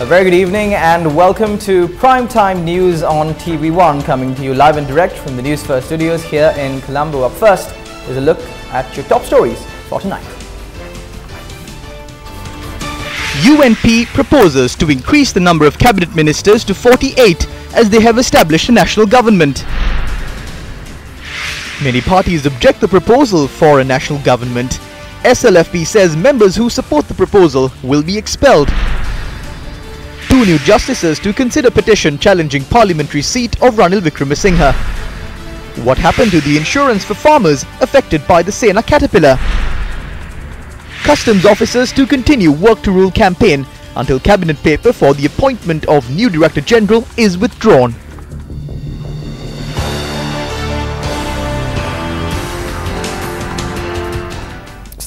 A very good evening and welcome to Primetime News on TV1, coming to you live and direct from the Newsfirst studios here in Colombo. Up first is a look at your top stories for tonight. UNP proposes to increase the number of cabinet ministers to 48 as they have established a national government. Many parties object the proposal for a national government. SLFP says members who support the proposal will be expelled. 2 new justices to consider petition challenging parliamentary seat of Ranil Wickremesinghe. What happened to the insurance for farmers affected by the Sena caterpillar? Customs officers to continue work to rule campaign until cabinet paper for the appointment of new Director General is withdrawn.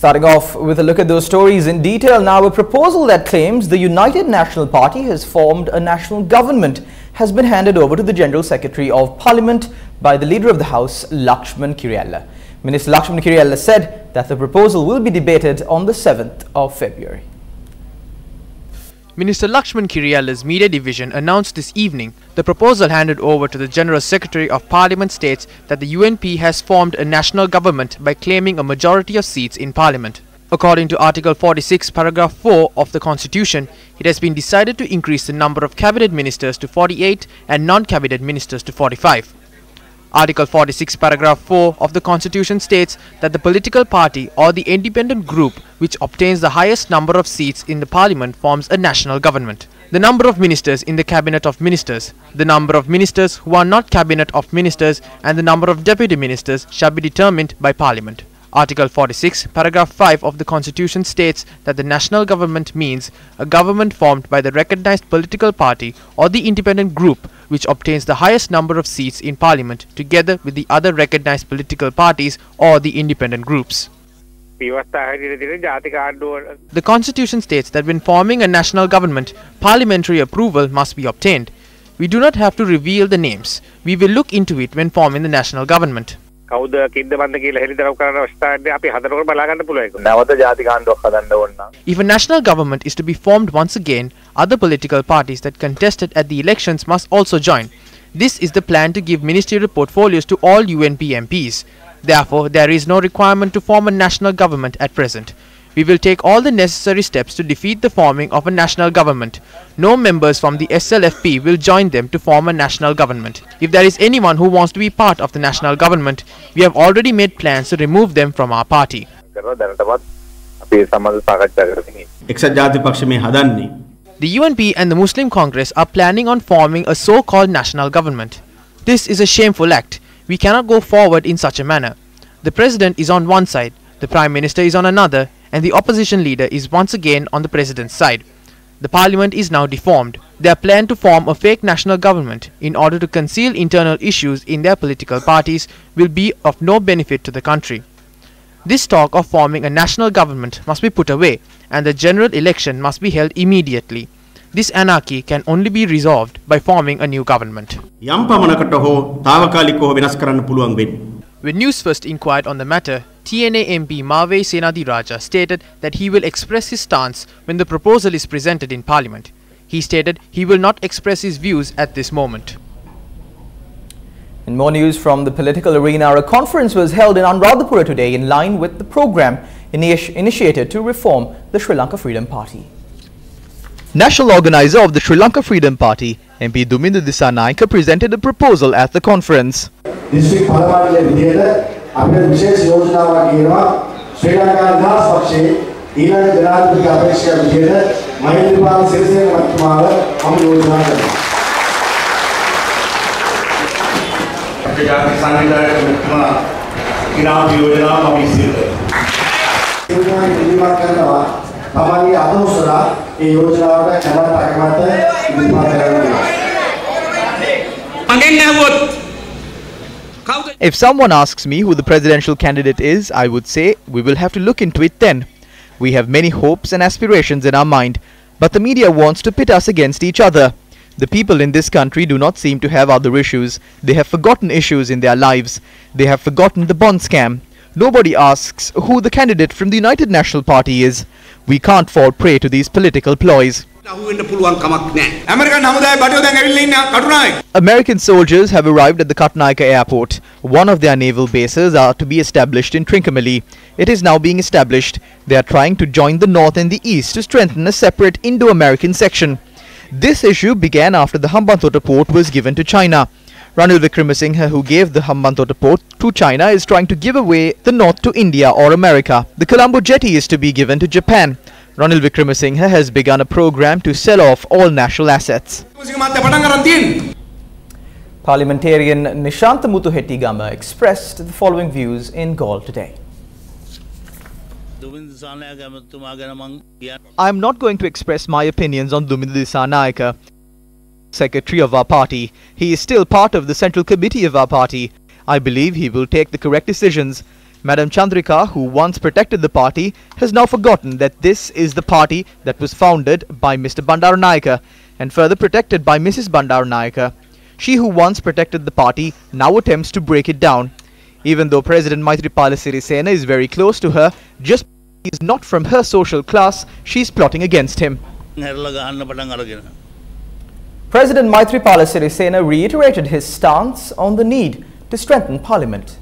Starting off with a look at those stories in detail now, a proposal that claims the United National Party has formed a national government has been handed over to the General Secretary of Parliament by the Leader of the House, Lakshman Kiriyalla. Minister Lakshman Kiriyalla said that the proposal will be debated on the 7th of February. Minister Lakshman Kiriyalla's media division announced this evening the proposal handed over to the General Secretary of Parliament states that the UNP has formed a national government by claiming a majority of seats in Parliament. According to Article 46, Paragraph 4 of the Constitution, it has been decided to increase the number of cabinet ministers to 48 and non-cabinet ministers to 45. Article 46, Paragraph 4 of the Constitution states that the political party or the independent group which obtains the highest number of seats in the Parliament forms a national government. The number of ministers in the Cabinet of Ministers, the number of ministers who are not Cabinet of Ministers, and the number of deputy ministers shall be determined by Parliament. Article 46, Paragraph 5 of the Constitution states that the national government means a government formed by the recognized political party or the independent group which obtains the highest number of seats in Parliament together with the other recognized political parties or the independent groups. The Constitution states that when forming a national government, parliamentary approval must be obtained. We do not have to reveal the names. We will look into it when forming the national government. If a national government is to be formed once again, other political parties that contested at the elections must also join. This is the plan to give ministerial portfolios to all UNP MPs. Therefore, there is no requirement to form a national government at present. We will take all the necessary steps to defeat the forming of a national government. No members from the SLFP will join them to form a national government. If there is anyone who wants to be part of the national government, we have already made plans to remove them from our party. The UNP and the Muslim Congress are planning on forming a so-called national government. This is a shameful act. We cannot go forward in such a manner. The President is on one side, the Prime Minister is on another, and the opposition leader is once again on the President's side. The Parliament is now deformed. They are planned to form a fake national government in order to conceal internal issues in their political parties will be of no benefit to the country. This talk of forming a national government must be put away, and the general election must be held immediately. This anarchy can only be resolved by forming a new government. When News First inquired on the matter, TNA MP Mave Senadiraja stated that he will express his stance when the proposal is presented in Parliament. He stated he will not express his views at this moment. In more news from the political arena, a conference was held in Anuradhapura today in line with the program initiated to reform the Sri Lanka Freedom Party. National organizer of the Sri Lanka Freedom Party, MP Duminda Dissanayake, presented a proposal at the conference. District Parliament අපේ විශේෂ යෝජනාවක් ගෙනවා ශ්‍රී ලංකා නිදහස් පක්ෂයේ ඊළඟ ජනාධිපති අපේක්ෂක විදිහට මහින්දපාල සිරිසේන මහත්මයාව මම යෝජනා කරනවා. අපේ ජාතික සංවිධායක මහත්මයා කිනාව යෝජනාව මම ඉදිරියට කරනවා. යෝජනා ඉදිරිපත් කරනවා. තමන්ගේ අතෝසලා මේ යෝජනාවට කැමැත්ත අකමැත්ත ඉදිරිපත් කරනවා. මගෙන් ඇහුවොත් if someone asks me who the presidential candidate is, I would say we will have to look into it then. We have many hopes and aspirations in our mind, but the media wants to pit us against each other. The people in this country do not seem to have other issues. They have forgotten issues in their lives. They have forgotten the bond scam. Nobody asks who the candidate from the United National Party is. We can't fall prey to these political ploys. American soldiers have arrived at the Katnaika airport. One of their naval bases are to be established in Trincomalee. It is now being established. They are trying to join the north and the east to strengthen a separate Indo-American section. This issue began after the Hambantota port was given to China. Ranil Wickremesinghe, who gave the Hambantota port to China, is trying to give away the north to India or America. The Colombo jetty is to be given to Japan. Ranil Wickremesinghe has begun a program to sell off all national assets. Parliamentarian Nishantha Muthuhettigama expressed the following views in Gaul today. I am not going to express my opinions on Dumindu Dissanayake, secretary of our party. He is still part of the central committee of our party. I believe he will take the correct decisions. Madam Chandrika, who once protected the party, has now forgotten that this is the party that was founded by Mr. Bandaranaike and further protected by Mrs. Bandaranaike. She who once protected the party now attempts to break it down. Even though President Maithripala Sirisena is very close to her, just because he is not from her social class, she is plotting against him. President Maithripala Sirisena reiterated his stance on the need to strengthen Parliament.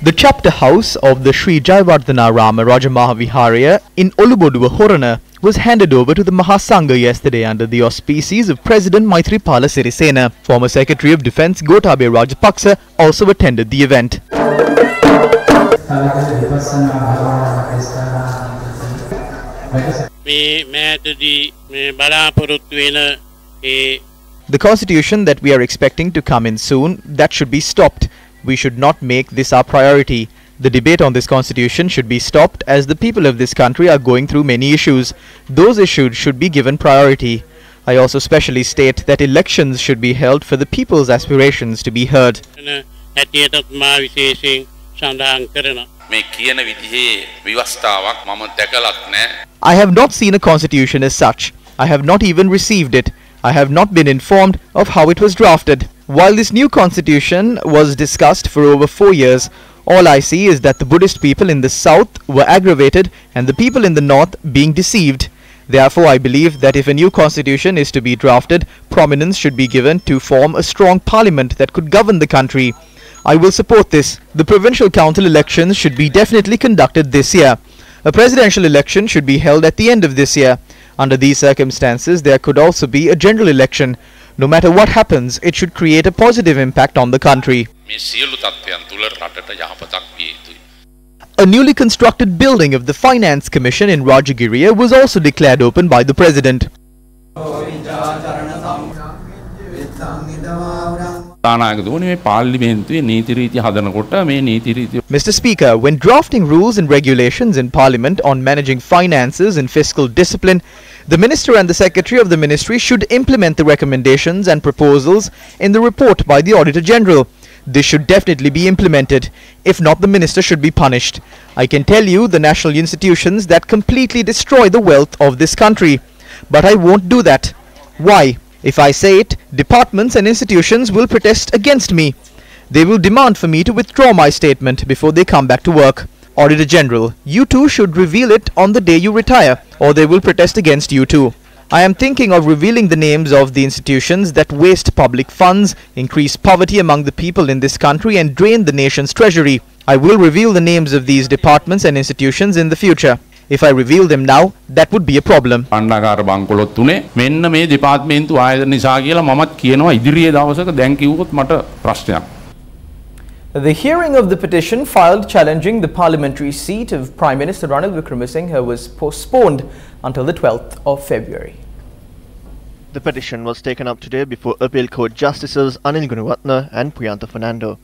The chapter house of the Sri Jayawardhana Rama Rajamahavihariya in Oluboduwa Horana was handed over to the Mahasangha yesterday under the auspices of President Maithripala Sirisena. Former Secretary of Defence Gotabaya Rajapaksa also attended the event. The constitution that we are expecting to come in soon, that should be stopped. We should not make this our priority. The debate on this constitution should be stopped as the people of this country are going through many issues. Those issues should be given priority. I also specially state that elections should be held for the people's aspirations to be heard. I have not seen a constitution as such. I have not even received it. I have not been informed of how it was drafted. While this new constitution was discussed for over 4 years, all I see is that the Buddhist people in the south were aggravated and the people in the north being deceived. Therefore, I believe that if a new constitution is to be drafted, prominence should be given to form a strong parliament that could govern the country. I will support this. The provincial council elections should be definitely conducted this year. A presidential election should be held at the end of this year. Under these circumstances, there could also be a general election. No matter what happens, it should create a positive impact on the country. A newly constructed building of the Finance Commission in Rajagiriya was also declared open by the President. Mr. Speaker, when drafting rules and regulations in Parliament on managing finances and fiscal discipline, the Minister and the Secretary of the Ministry should implement the recommendations and proposals in the report by the Auditor General. This should definitely be implemented. If not, the Minister should be punished. I can tell you the national institutions that completely destroy the wealth of this country. But I won't do that. Why? If I say it, departments and institutions will protest against me. They will demand for me to withdraw my statement before they come back to work. Auditor General, you too should reveal it on the day you retire, or they will protest against you too. I am thinking of revealing the names of the institutions that waste public funds, increase poverty among the people in this country and drain the nation's treasury. I will reveal the names of these departments and institutions in the future. If I reveal them now, that would be a problem. The hearing of the petition filed challenging the parliamentary seat of Prime Minister Ranil Wickremesinghe was postponed until the 12th of February. The petition was taken up today before Appeal Court Justices Anil Gunaratne and Priyantha Fernando.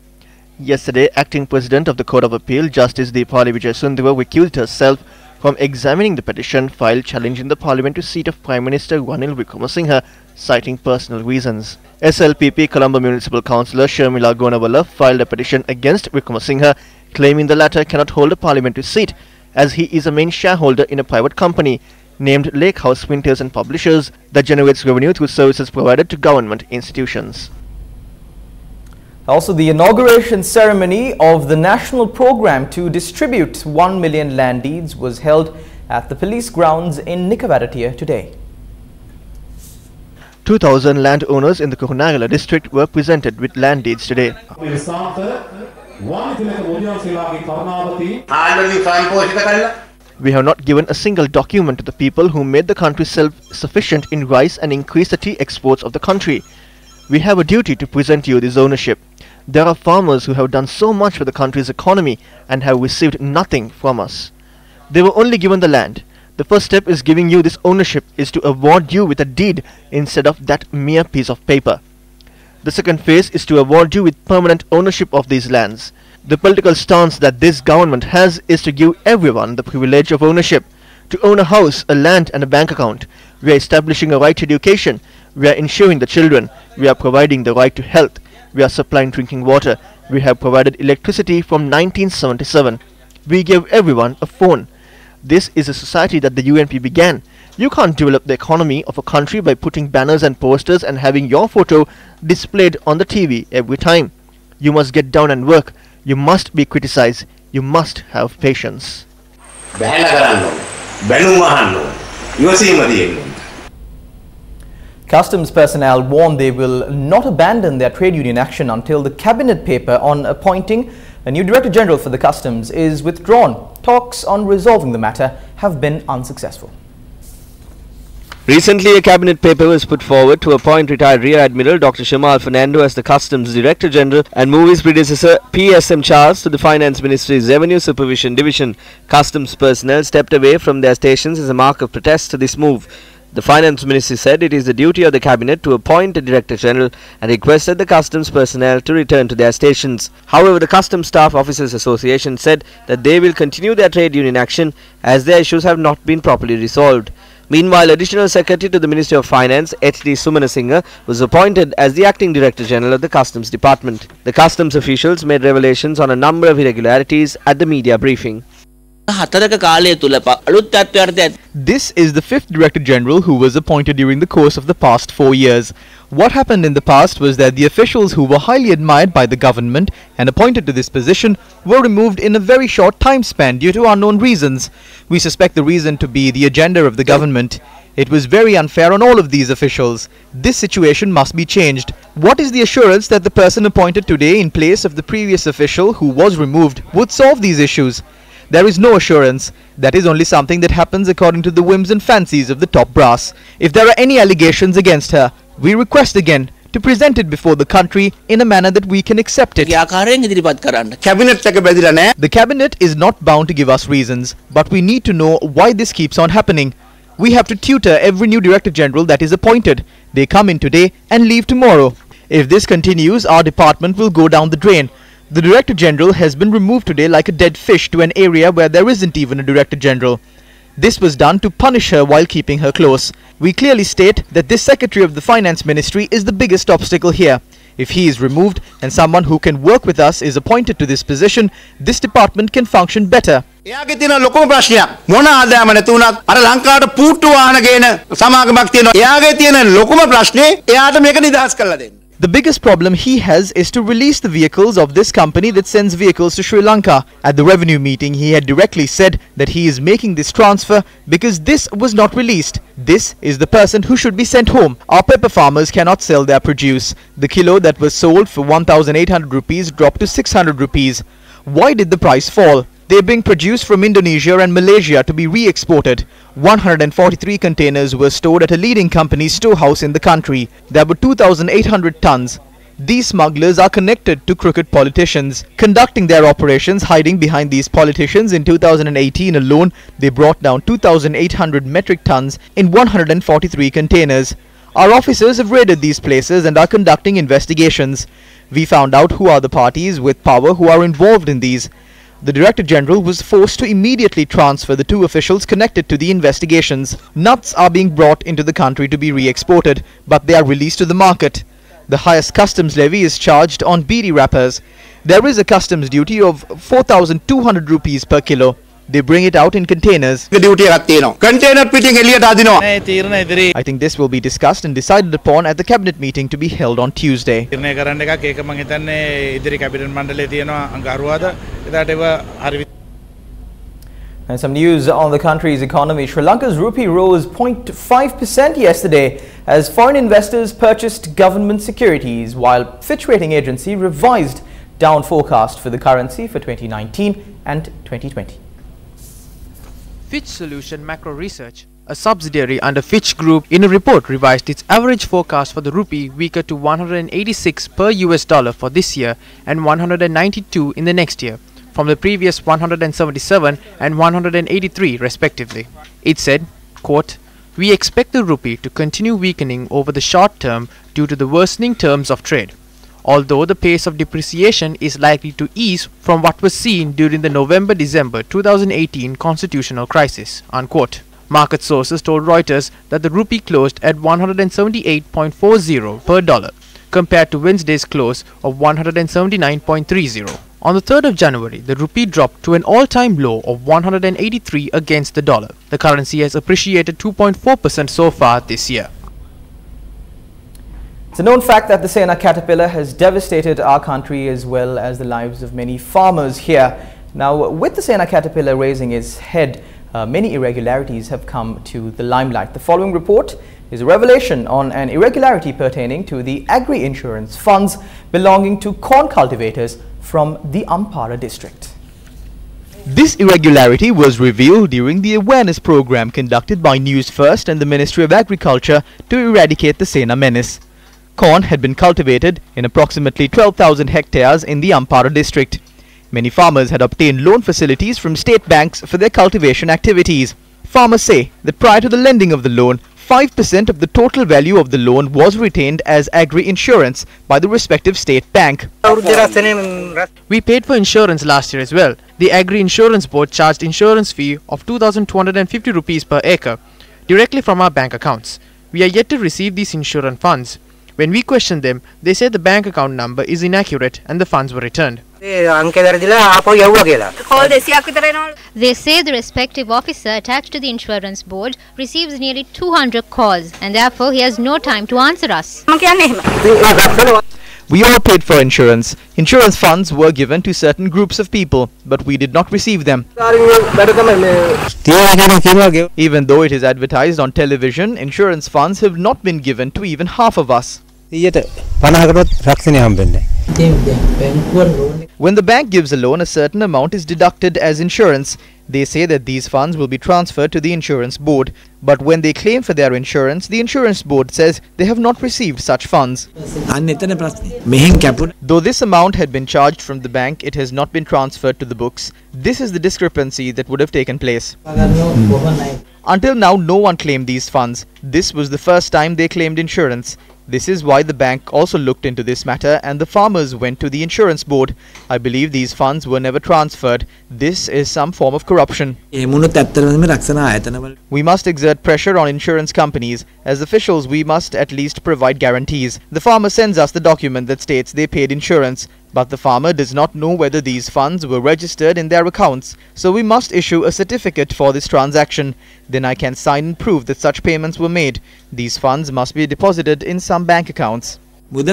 Yesterday, Acting President of the Court of Appeal, Justice Deepali Vijayasundara, recused herself from examining the petition filed challenging the parliamentary seat of Prime Minister Ranil Wickremesinghe, citing personal reasons. SLPP Colombo Municipal Councillor Sharmila Gonawala filed a petition against Wickremesinghe, claiming the latter cannot hold a parliamentary seat as he is a main shareholder in a private company named Lake House Printers and Publishers that generates revenue through services provided to government institutions. Also, the inauguration ceremony of the national program to distribute 1 million land deeds was held at the police grounds in Nikavarattiya today. 2,000 landowners in the Kurunagala district were presented with land deeds today. We have not given a single document to the people who made the country self-sufficient in rice and increased the tea exports of the country. We have a duty to present you this ownership. There are farmers who have done so much for the country's economy and have received nothing from us. They were only given the land. The first step is giving you this ownership is to award you with a deed instead of that mere piece of paper. The second phase is to award you with permanent ownership of these lands. The political stance that this government has is to give everyone the privilege of ownership. To own a house, a land and a bank account. We are establishing a right to education. We are ensuring the children. We are providing the right to health. We are supplying drinking water. We have provided electricity from 1977. We gave everyone a phone. This is a society that the UNP began. You can't develop the economy of a country by putting banners and posters and having your photo displayed on the TV every time. You must get down and work. You must be criticized. You must have patience. Customs personnel warn they will not abandon their trade union action until the cabinet paper on appointing a new Director General for the Customs is withdrawn. Talks on resolving the matter have been unsuccessful. Recently, a cabinet paper was put forward to appoint retired Rear Admiral Dr. Shamal Fernando as the Customs Director General and move his predecessor PSM Charles to the Finance Ministry's Revenue Supervision Division. Customs personnel stepped away from their stations as a mark of protest to this move. The Finance Ministry said it is the duty of the Cabinet to appoint a Director General and requested the Customs personnel to return to their stations. However, the Customs Staff Officers Association said that they will continue their trade union action as their issues have not been properly resolved. Meanwhile, Additional Secretary to the Ministry of Finance, H.D. Sumanasinghe, was appointed as the Acting Director General of the Customs Department. The Customs officials made revelations on a number of irregularities at the media briefing. This is the fifth Director General who was appointed during the course of the past 4 years. What happened in the past was that the officials who were highly admired by the government and appointed to this position were removed in a very short time span due to unknown reasons. We suspect the reason to be the agenda of the government. It was very unfair on all of these officials. This situation must be changed. What is the assurance that the person appointed today in place of the previous official who was removed would solve these issues? There is no assurance. That is only something that happens according to the whims and fancies of the top brass. If there are any allegations against her, we request again to present it before the country in a manner that we can accept it. The cabinet is not bound to give us reasons, but we need to know why this keeps on happening. We have to tutor every new Director General that is appointed. They come in today and leave tomorrow. If this continues, our department will go down the drain. The Director General has been removed today like a dead fish to an area where there isn't even a Director General. This was done to punish her while keeping her close. We clearly state that this Secretary of the Finance Ministry is the biggest obstacle here. If he is removed and someone who can work with us is appointed to this position, this department can function better. The biggest problem he has is to release the vehicles of this company that sends vehicles to Sri Lanka. At the revenue meeting, he had directly said that he is making this transfer because this was not released. This is the person who should be sent home. Our pepper farmers cannot sell their produce. The kilo that was sold for 1,800 rupees dropped to 600 rupees. Why did the price fall? They are being produced from Indonesia and Malaysia to be re-exported. 143 containers were stored at a leading company's storehouse in the country. There were 2,800 tons. These smugglers are connected to crooked politicians, conducting their operations hiding behind these politicians. In 2018 alone, they brought down 2,800 metric tons in 143 containers. Our officers have raided these places and are conducting investigations. We found out who are the parties with power who are involved in these. The Director General was forced to immediately transfer the two officials connected to the investigations. Nuts are being brought into the country to be re-exported, but they are released to the market. The highest customs levy is charged on beedi wrappers. There is a customs duty of 4,200 rupees per kilo. They bring it out in containers. I think this will be discussed and decided upon at the cabinet meeting to be held on Tuesday. And some news on the country's economy. Sri Lanka's rupee rose 0.5% yesterday as foreign investors purchased government securities, while Fitch Rating Agency revised down forecast for the currency for 2019 and 2020. Fitch Solution Macro Research, a subsidiary under Fitch Group, in a report revised its average forecast for the rupee weaker to 186 per US dollar for this year and 192 in the next year, from the previous 177 and 183 respectively. It said, quote, "We expect the rupee to continue weakening over the short term due to the worsening terms of trade, although the pace of depreciation is likely to ease from what was seen during the November-December 2018 constitutional crisis," unquote. Market sources told Reuters that the rupee closed at 178.40 per dollar, compared to Wednesday's close of 179.30. On the 3rd of January, the rupee dropped to an all-time low of 183 against the dollar. The currency has appreciated 2.4% so far this year. It's a known fact that the Sena caterpillar has devastated our country as well as the lives of many farmers here. Now, with the Sena caterpillar raising its head, many irregularities have come to the limelight. The following report is a revelation on an irregularity pertaining to the agri-insurance funds belonging to corn cultivators from the Ampara district. This irregularity was revealed during the awareness program conducted by Newsfirst and the Ministry of Agriculture to eradicate the Sena menace. Corn had been cultivated in approximately 12,000 hectares in the Ampara district. Many farmers had obtained loan facilities from state banks for their cultivation activities. Farmers say that prior to the lending of the loan, 5% of the total value of the loan was retained as agri-insurance by the respective state bank. We paid for insurance last year as well. The Agri-Insurance Board charged insurance fee of 2,250 rupees per acre directly from our bank accounts. We are yet to receive these insurance funds. When we questioned them, they said the bank account number is inaccurate and the funds were returned. They say the respective officer attached to the insurance board receives nearly 200 calls and therefore he has no time to answer us. We all paid for insurance. Insurance funds were given to certain groups of people, but we did not receive them. Even though it is advertised on television, insurance funds have not been given to even half of us. When the bank gives a loan, a certain amount is deducted as insurance. They say that these funds will be transferred to the insurance board. But when they claim for their insurance, the insurance board says they have not received such funds. Though this amount had been charged from the bank, it has not been transferred to the books. This is the discrepancy that would have taken place. Until now, no one claimed these funds. This was the first time they claimed insurance. This is why the bank also looked into this matter and the farmers went to the insurance board. I believe these funds were never transferred. This is some form of corruption. We must exert pressure on insurance companies. As officials, we must at least provide guarantees. The farmer sends us the document that states they paid insurance, but the farmer does not know whether these funds were registered in their accounts. So we must issue a certificate for this transaction. Then I can sign and prove that such payments were made. These funds must be deposited in some bank accounts. The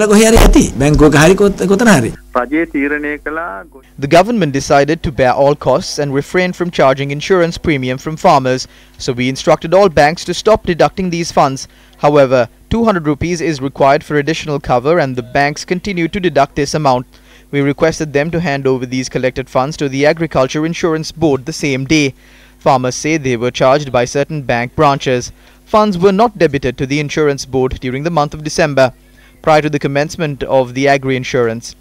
government decided to bear all costs and refrain from charging insurance premium from farmers, so we instructed all banks to stop deducting these funds. However, 200 rupees is required for additional cover and the banks continue to deduct this amount. We requested them to hand over these collected funds to the Agriculture Insurance Board the same day. Farmers say they were charged by certain bank branches. Funds were not debited to the insurance board during the month of December, prior to the commencement of the agri-insurance.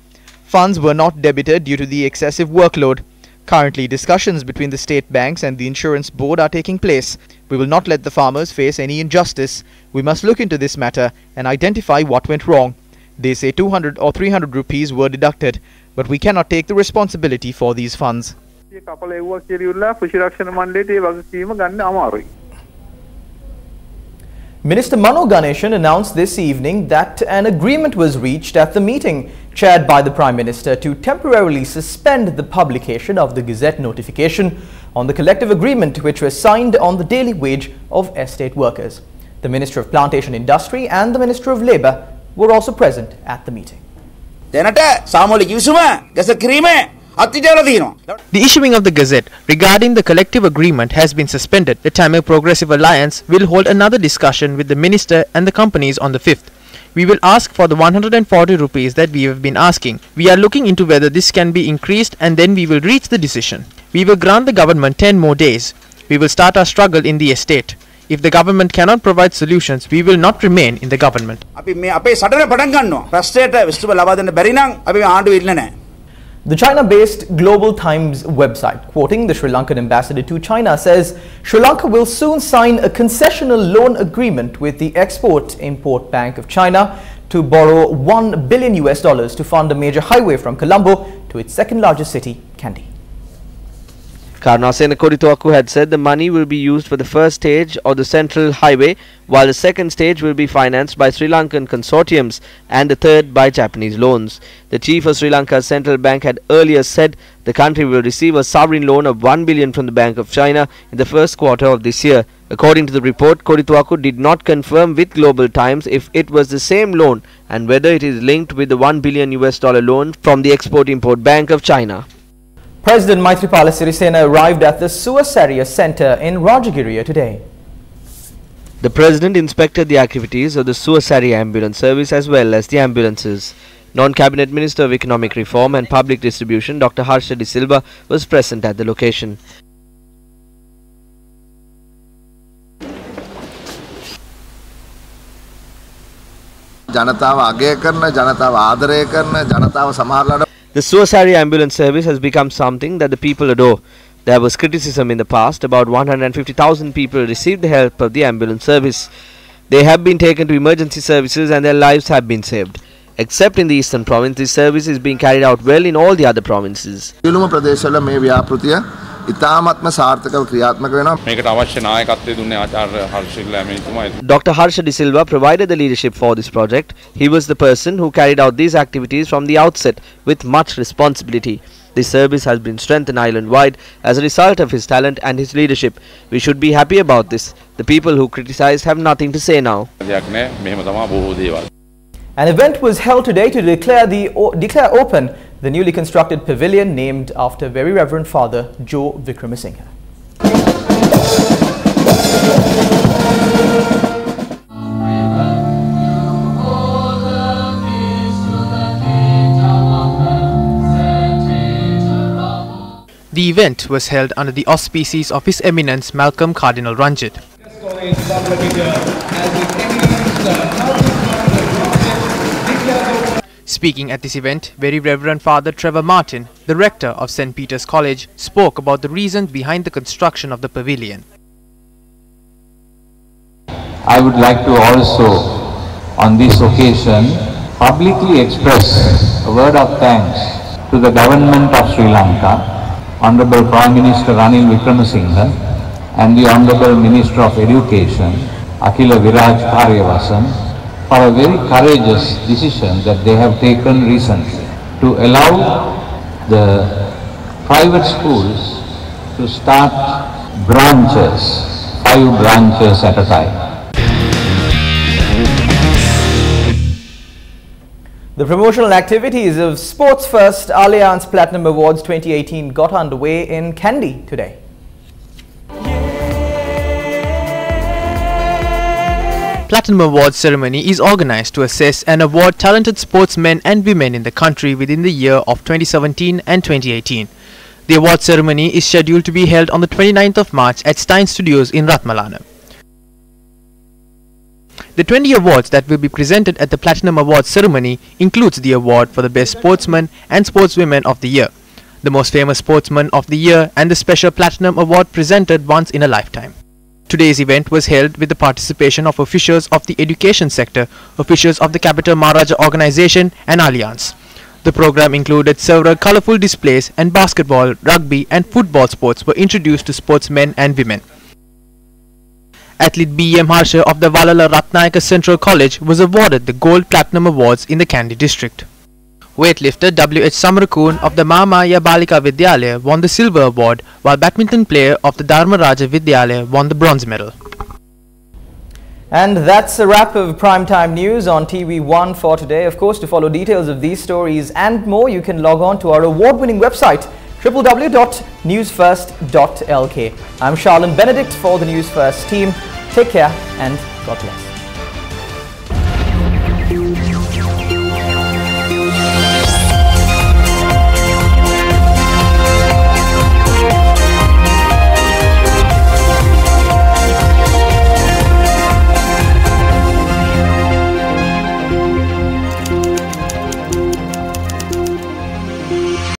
Funds were not debited due to the excessive workload. Currently, discussions between the state banks and the insurance board are taking place. We will not let the farmers face any injustice. We must look into this matter and identify what went wrong. They say 200 or 300 rupees were deducted, but we cannot take the responsibility for these funds. Minister Mano Ganeshan announced this evening that an agreement was reached at the meeting chaired by the Prime Minister to temporarily suspend the publication of the Gazette notification on the collective agreement which was signed on the daily wage of estate workers. The Minister of Plantation Industry and the Minister of Labour were also present at the meeting. The issuing of the Gazette regarding the collective agreement has been suspended. The Tamil Progressive Alliance will hold another discussion with the minister and the companies on the 5th. We will ask for the 140 rupees that we have been asking. We are looking into whether this can be increased and then we will reach the decision. We will grant the government 10 more days. We will start our struggle in the estate. If the government cannot provide solutions, we will not remain in the government. The China-based Global Times website, quoting the Sri Lankan ambassador to China, says Sri Lanka will soon sign a concessional loan agreement with the Export-Import Bank of China to borrow $1 billion to fund a major highway from Colombo to its second largest city, Kandy. Karnasena Korithuaku had said the money will be used for the first stage of the Central Highway, while the second stage will be financed by Sri Lankan consortiums and the third by Japanese loans. The chief of Sri Lanka's central bank had earlier said the country will receive a sovereign loan of $1 billion from the Bank of China in the first quarter of this year. According to the report, Korithuaku did not confirm with Global Times if it was the same loan and whether it is linked with the $1 billion loan from the Export-Import Bank of China. President Maithripala Sirisena arrived at the Suasariya Centre in Rajagiriya today. The President inspected the activities of the Suasariya ambulance service as well as the ambulances. Non-Cabinet Minister of Economic Reform and Public Distribution Dr. Harsha De Silva was present at the location. The Suasariya ambulance service has become something that the people adore. There was criticism in the past. About 150,000 people received the help of the ambulance service. They have been taken to emergency services and their lives have been saved. Except in the eastern province, this service is being carried out well in all the other provinces. Dr. Harsha De Silva provided the leadership for this project. He was the person who carried out these activities from the outset with much responsibility. This service has been strengthened island-wide as a result of his talent and his leadership. We should be happy about this. The people who criticized have nothing to say now. An event was held today to declare open the newly constructed pavilion named after Very Reverend Father Joe Vikramasinghe. The event was held under the auspices of His Eminence Malcolm Cardinal Ranjit. Speaking at this event, Very Reverend Father Trevor Martin, the rector of St. Peter's College, spoke about the reasons behind the construction of the pavilion. I would like to also, on this occasion, publicly express a word of thanks to the government of Sri Lanka, Honorable Prime Minister Ranil Wickramasinghe and the Honorable Minister of Education, Akila Viraj Karyawasan, for a very courageous decision that they have taken recently to allow the private schools to start branches, 5 branches at a time. The promotional activities of Sports First Alliance Platinum Awards 2018 got underway in Kandy today. Platinum Awards ceremony is organized to assess and award talented sportsmen and women in the country within the year of 2017 and 2018. The award ceremony is scheduled to be held on the 29th of March at Stein Studios in Ratmalana. The 20 awards that will be presented at the Platinum Awards ceremony includes the award for the Best Sportsman and Sportswomen of the Year, the Most Famous Sportsman of the Year and the Special Platinum Award presented once in a lifetime. Today's event was held with the participation of officials of the education sector, officials of the Capital Maharaja Organization and Alliance. The program included several colorful displays and basketball, rugby and football sports were introduced to sportsmen and women. Athlete B.M. Harsha of the Valala Ratnayaka Central College was awarded the Gold Platinum Awards in the Kandy district. Weightlifter W.H. Samarakun of the Mamaya Balika Vidyalaya won the Silver Award, while badminton player of the Dharmaraja Vidyalaya won the Bronze Medal. And that's a wrap of Primetime News on TV1 for today. Of course, to follow details of these stories and more, you can log on to our award-winning website, www.newsfirst.lk. I'm Charlene Benedict for the News First team. Take care and God bless.